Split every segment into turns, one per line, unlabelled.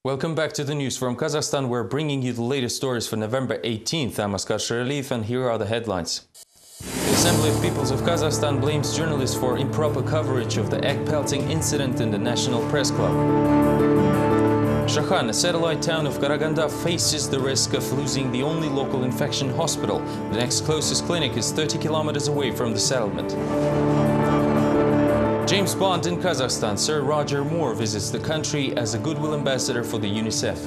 Welcome back to the news from Kazakhstan. We're bringing you the latest stories for November 18th. I'm Askar Sheraliyev, and here are the headlines. The Assembly of Peoples of Kazakhstan blames journalists for improper coverage of the egg-pelting incident in the National Press Club. Shakhan, a satellite town of Karaganda, faces the risk of losing the only local infection hospital. The next closest clinic is 30 kilometers away from the settlement. James Bond in Kazakhstan. Sir Roger Moore visits the country as a goodwill ambassador for the UNICEF.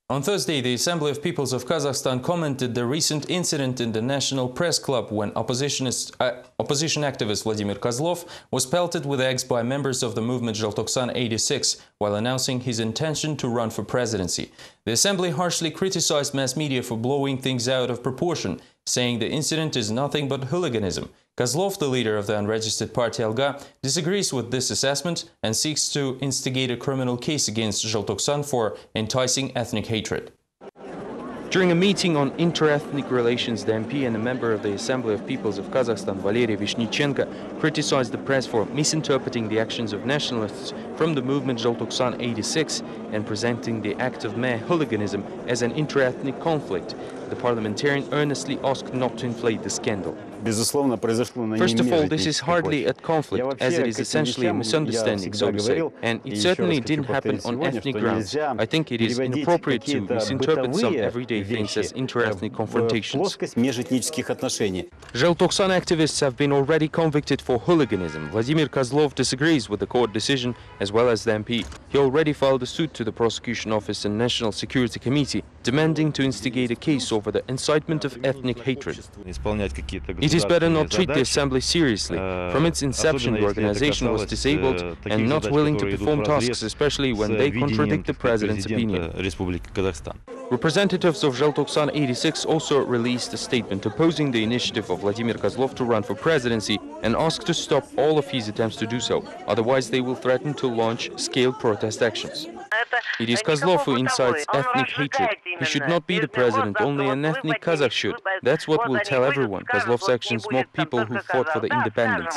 On Thursday, the Assembly of Peoples of Kazakhstan commented the recent incident in the National Press Club when opposition activist Vladimir Kozlov was pelted with eggs by members of the movement Zhaltoksan 86 while announcing his intention to run for presidency. The Assembly harshly criticized mass media for blowing things out of proportion, saying the incident is nothing but hooliganism. Kozlov, the leader of the unregistered party Alga, disagrees with this assessment and seeks to instigate a criminal case against Zhaltoksan for enticing ethnic hatred. During a meeting on inter-ethnic relations, the MP and a member of the Assembly of Peoples of Kazakhstan, Valery Vishnitchenko, criticized the press for misinterpreting the actions of nationalists from the movement Zhaltoksan 86 and presenting the act of mere hooliganism as an inter-ethnic conflict. The parliamentarian earnestly asked not to inflate the scandal. First of all, this is hardly a conflict, as it is essentially a misunderstanding, so to say, and it certainly didn't happen on ethnic grounds. I think it is inappropriate to misinterpret some everyday things as inter-ethnic confrontations. Zhaltoksan activists have been already convicted for hooliganism. Vladimir Kozlov disagrees with the court decision, as well as the MP. He already filed a suit to the Prosecution Office and National Security Committee, demanding to instigate a case over the incitement of ethnic hatred. It is better not treat the Assembly seriously. From its inception, the organization was disabled and not willing to perform tasks, especially when they contradict the President's opinion. Representatives of Zhaltoksan 86 also released a statement opposing the initiative of Vladimir Kozlov to run for presidency and asked to stop all of his attempts to do so. Otherwise, they will threaten to launch scaled protest actions. It is Kozlov who incites ethnic hatred. He should not be the president, only an ethnic Kazakh should. That's what will tell everyone. Kozlov's actions mock people who fought for the independence.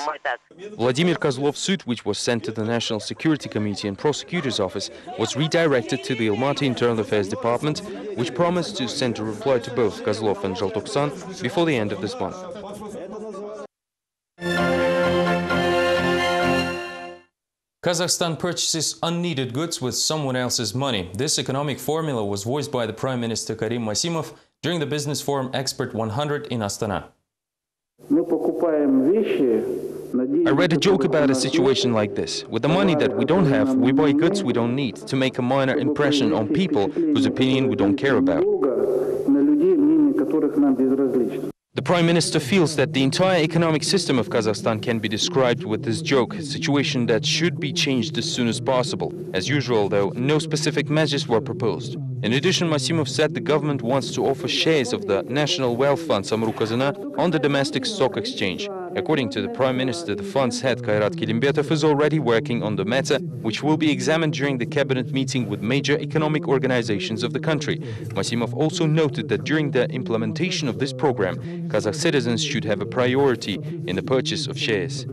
Vladimir Kozlov's suit, which was sent to the National Security Committee and Prosecutor's Office, was redirected to the Almaty Internal Affairs Department, which promised to send a reply to both Kozlov and Zhaltoksan before the end of this month. Kazakhstan purchases unneeded goods with someone else's money. This economic formula was voiced by the Prime Minister Karim Masimov during the Business Forum Expert 100 in Astana. I read a joke about a situation like this. With the money that we don't have, we buy goods we don't need to make a minor impression on people whose opinion we don't care about. The Prime Minister feels that the entire economic system of Kazakhstan can be described with this joke, a situation that should be changed as soon as possible. As usual, though, no specific measures were proposed. In addition, Masimov said the government wants to offer shares of the National Wealth Fund Samruk-Kazana on the domestic stock exchange. According to the Prime Minister, the fund's head Kairat Kelimbetov is already working on the matter, which will be examined during the cabinet meeting with major economic organizations of the country. Masimov also noted that during the implementation of this program, Kazakh citizens should have a priority in the purchase of shares.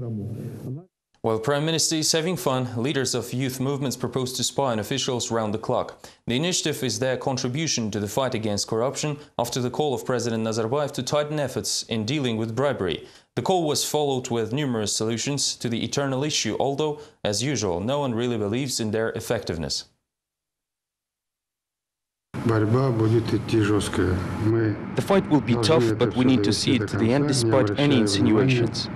While Prime Minister is having fun, leaders of youth movements propose to spy on officials round the clock. The initiative is their contribution to the fight against corruption after the call of President Nazarbayev to tighten efforts in dealing with bribery. The call was followed with numerous solutions to the eternal issue, although, as usual, no one really believes in their effectiveness. The fight will be tough, but we need to see it to the end despite any insinuations.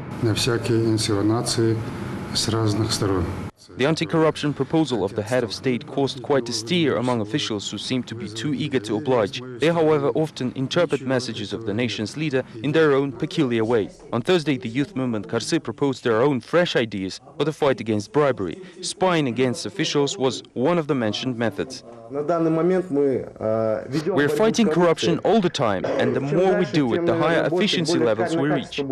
The anti-corruption proposal of the head of state caused quite a stir among officials who seem to be too eager to oblige. They, however, often interpret messages of the nation's leader in their own peculiar way. On Thursday, the youth movement Karsy proposed their own fresh ideas for the fight against bribery. Spying against officials was one of the mentioned methods. We're fighting corruption all the time, and the more we do it, the higher efficiency levels we reach.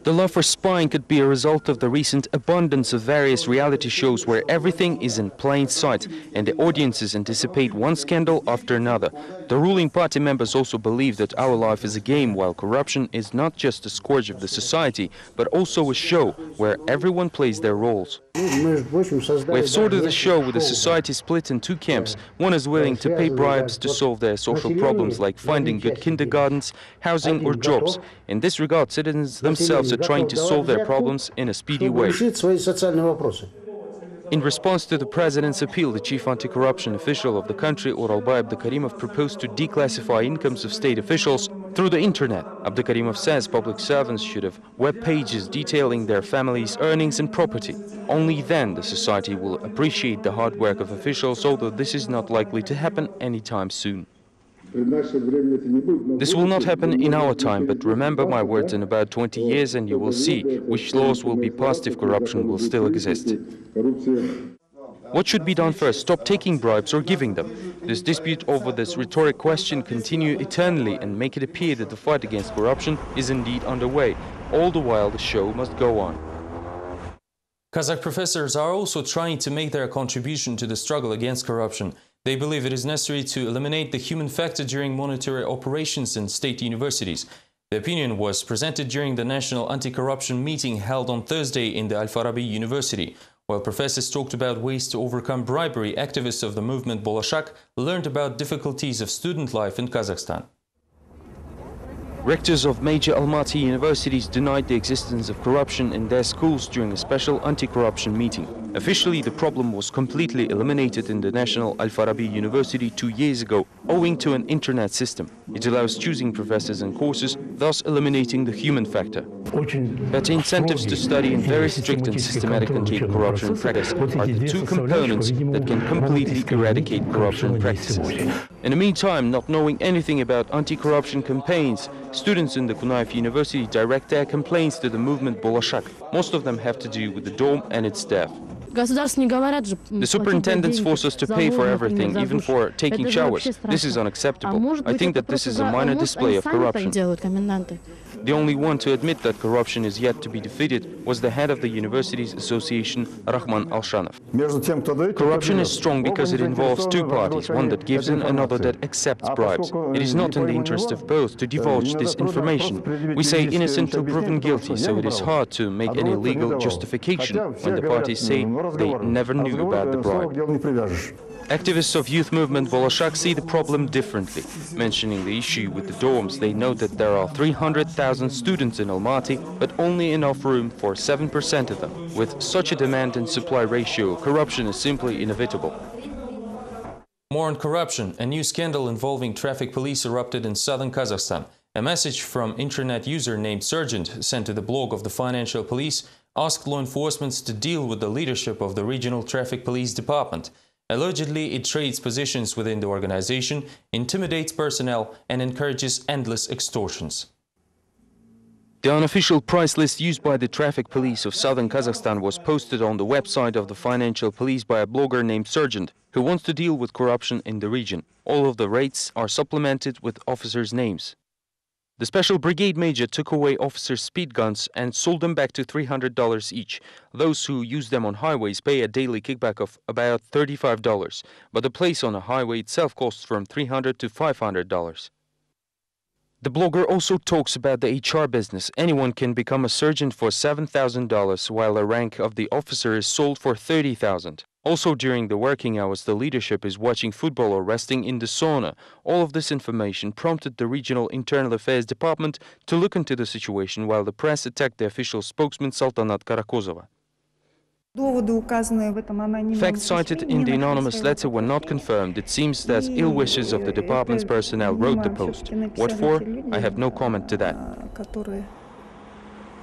The love for spying could be a result of the recent abundance of various reality shows where everything is in plain sight and the audiences anticipate one scandal after another. The ruling party members also believe that our life is a game, while corruption is not just a scourge of the society, but also a show where everyone plays their roles. We've sorted the show with the society split in two camps. One is willing to pay bribes to solve their social problems like finding good kindergartens, housing or jobs. In this regard, citizens themselves are trying to solve their problems in a speedy way. In response to the president's appeal, the chief anti-corruption official of the country, Oralbay Abdukarimov, proposed to declassify incomes of state officials through the internet. Abdukarimov says public servants should have web pages detailing their families' earnings and property. Only then the society will appreciate the hard work of officials, although this is not likely to happen anytime soon. This will not happen in our time, but remember my words, in about 20 years and you will see which laws will be passed if corruption will still exist. What should be done first? Stop taking bribes or giving them? This dispute over this rhetoric question continue eternally and make it appear that the fight against corruption is indeed underway. All the while the show must go on. Kazakh professors are also trying to make their contribution to the struggle against corruption. They believe it is necessary to eliminate the human factor during monetary operations in state universities. The opinion was presented during the National Anti-Corruption meeting held on Thursday in the Al-Farabi University. While professors talked about ways to overcome bribery, activists of the movement Bolashak learned about difficulties of student life in Kazakhstan. Rectors of major Almaty universities denied the existence of corruption in their schools during a special anti-corruption meeting. Officially, the problem was completely eliminated in the National Al-Farabi University 2 years ago, owing to an internet system. It allows choosing professors and courses, thus eliminating the human factor. But incentives to study in very strict and systematic anti-corruption practice are the two components that can completely eradicate corruption practices. In the meantime, not knowing anything about anti-corruption campaigns, students in the Kunaev University direct their complaints to the movement Bolashak. Most of them have to do with the dorm and its staff. The superintendents force us to pay for everything, even for taking showers. This is unacceptable. I think that this is a minor display of corruption. The only one to admit that corruption is yet to be defeated was the head of the university's association, Rahman Alshanov. Corruption is strong because it involves two parties, one that gives and another that accepts bribes. It is not in the interest of both to divulge this information. We say innocent till proven guilty, so it is hard to make any legal justification when the parties say they never knew about the bribe. Activists of youth movement Bolashak see the problem differently. Mentioning the issue with the dorms, they note that there are 300,000 students in Almaty, but only enough room for 7% of them. With such a demand and supply ratio, corruption is simply inevitable. More on corruption. A new scandal involving traffic police erupted in southern Kazakhstan. A message from internet user named Sergeant, sent to the blog of the financial police, asked law enforcement to deal with the leadership of the regional traffic police department. Allegedly, it trades positions within the organization, intimidates personnel and encourages endless extortions. The unofficial price list used by the traffic police of southern Kazakhstan was posted on the website of the financial police by a blogger named Sergeant, who wants to deal with corruption in the region. All of the rates are supplemented with officers' names. The special brigade major took away officers' speed guns and sold them back to $300 each. Those who use them on highways pay a daily kickback of about $35, but the place on a highway itself costs from $300 to $500. The blogger also talks about the HR business. Anyone can become a sergeant for $7,000, while the rank of the officer is sold for $30,000. Also, during the working hours, the leadership is watching football or resting in the sauna. All of this information prompted the Regional Internal Affairs Department to look into the situation, while the press attacked the official spokesman Saltanat Karakozova. Facts cited in the anonymous letter were not confirmed. It seems that ill wishes of the department's personnel wrote the post. What for? I have no comment to that.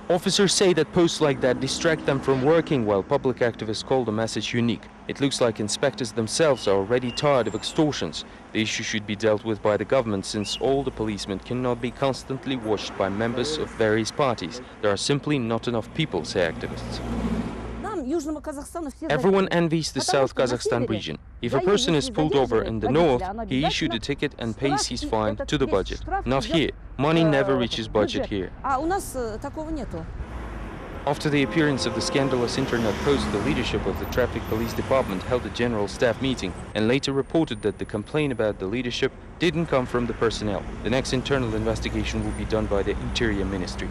Officers say that posts like that distract them from working, while public activists call the message unique. It looks like inspectors themselves are already tired of extortions. The issue should be dealt with by the government, since all the policemen cannot be constantly watched by members of various parties. There are simply not enough people, say activists. Everyone envies the South Kazakhstan region. If a person is pulled over in the north, he issued a ticket and pays his fine to the budget. Not here. Money never reaches budget here. After the appearance of the scandalous internet post, the leadership of the Traffic Police Department held a general staff meeting and later reported that the complaint about the leadership didn't come from the personnel. The next internal investigation will be done by the Interior Ministry.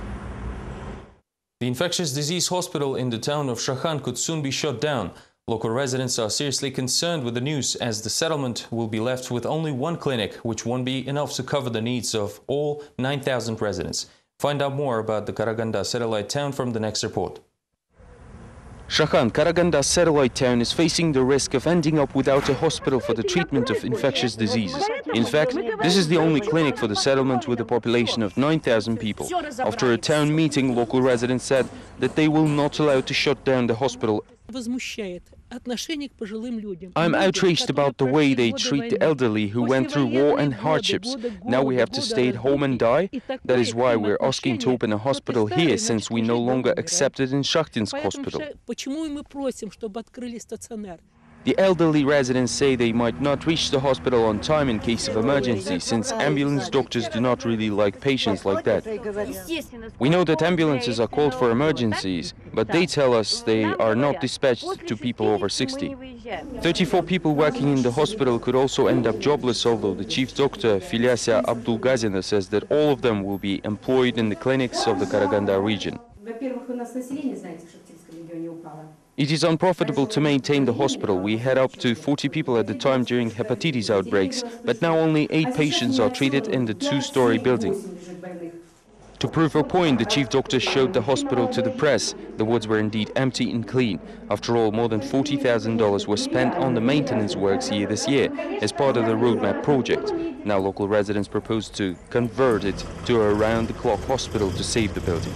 The infectious disease hospital in the town of Shakhan could soon be shut down. Local residents are seriously concerned with the news, as the settlement will be left with only one clinic, which won't be enough to cover the needs of all 9,000 residents. Find out more about the Karaganda satellite town from the next report. Shakhan, Karaganda satellite town, is facing the risk of ending up without a hospital for the treatment of infectious diseases. In fact, this is the only clinic for the settlement with a population of 9,000 people. After a town meeting, local residents said that they will not allow to shut down the hospital. I'm outraged about the way they treat the elderly who went through war and hardships. Now we have to stay at home and die. That is why we're asking to open a hospital here, since we no longer accept it in Shakhtinsk hospital. The elderly residents say they might not reach the hospital on time in case of emergency, since ambulance doctors do not really like patients like that. We know that ambulances are called for emergencies, but they tell us they are not dispatched to people over 60. 34 people working in the hospital could also end up jobless, although the chief doctor, Filyasya Abdulgazina, says that all of them will be employed in the clinics of the Karaganda region. It is unprofitable to maintain the hospital. We had up to 40 people at the time during hepatitis outbreaks, but now only 8 patients are treated in the 2-story building. To prove her point, the chief doctor showed the hospital to the press. The wards were indeed empty and clean. After all, more than $40,000 was spent on the maintenance works here this year as part of the roadmap project. Now local residents propose to convert it to a round-the-clock hospital to save the building.